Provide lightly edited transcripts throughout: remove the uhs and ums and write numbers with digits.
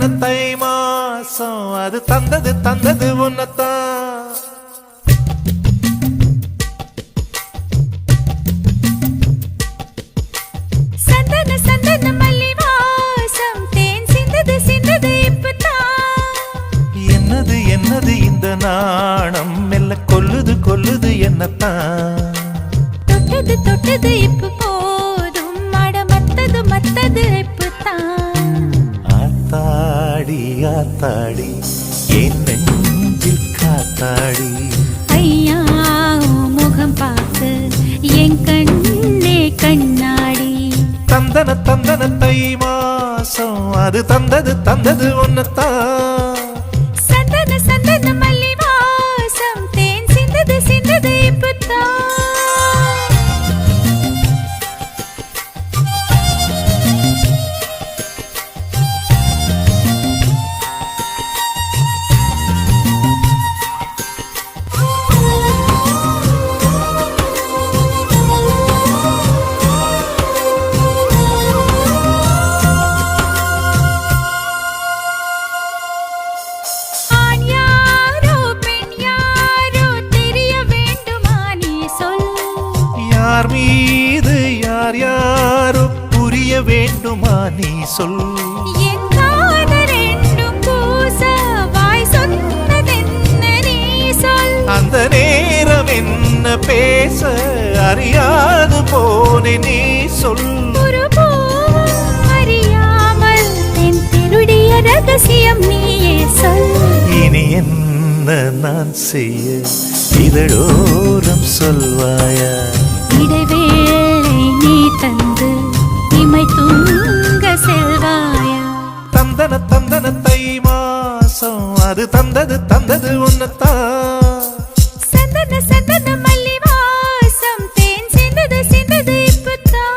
தந்தன தை மாசம் அது தந்தது உன்னத்தான். சந்தன சந்தன மல்லி வாசம் தேன் சிந்தது இப்பதான். என்னது என்னது இந்த நாணம் மெல்ல கொல்லுது என்னத்தான். தொட்டது இப்ப போதும் மட மத்தது இப்பதான். ஆத்தாடி ஆத்தாடி என் நெஞ்சில் காத்தாடி. ஐயா முகம் பார்த்து என் கண்ணே கண்ணாடி. தந்தன தை மாசம் அது தந்தது உன்னத்தான். சந்தன சந்தன மல்லி வாசம் தேன் சிந்தது இப்பதான். யார் மீது யார் யாரோ புரிய வேண்டுமா நீ சொல். என் காதல் ரெண்டும் பூச வாய் சொன்னதென்ன நீ சொல். அந்த நேரம் என்ன பேச அறியாது போனே நீ சொல். ஒரு பூவும் அறியாமல் என் திருடிய ரகசியம் நீயே சொல். இனி என்ன நான் செய்ய இதழோரம் சொல்வாயா. இடைவேளை நீ தந்து இமை தூங்க செல்வாயா. தந்தன தை மாசம் அது தந்தது உன்னத்தான். சந்தன சந்தன மல்லி வாசம் தேன் சிந்தது இப்பதான்.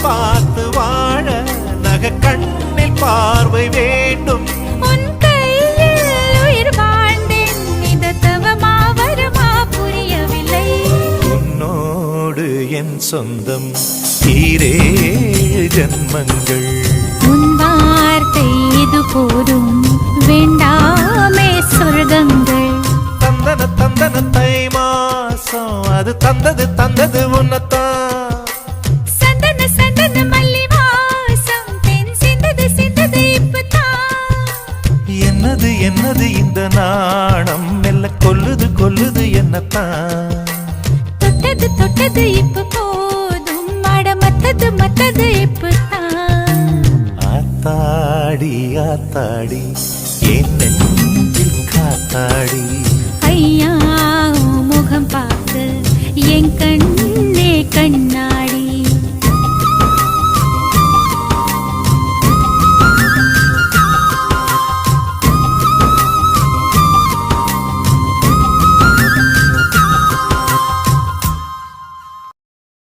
பார்த்து வாழ நக கண்ணில் பார்வை வேண்டும். உன் கையில் உயிர் வாழ்ந்தேன் இந்த தவமா வருமா புரியவில்லை. உன்னோடு என் சொந்தம் ஈரேழு ஜன்மங்கள். உன் வார்த்தை இது போதும் வேண்டாமே சொர்க்கங்கள். தந்தன தை மாசம் அது தந்தது உன்னத்தான். என்னது இந்த நாணம் மெல்ல கொல்லுது என்னத்தான். தொட்டது இப்ப போதும் மட மத்தது இப்பதான். ஆத்தாடி ஆத்தாடி என் நெஞ்சில் காத்தாடி. ஐயா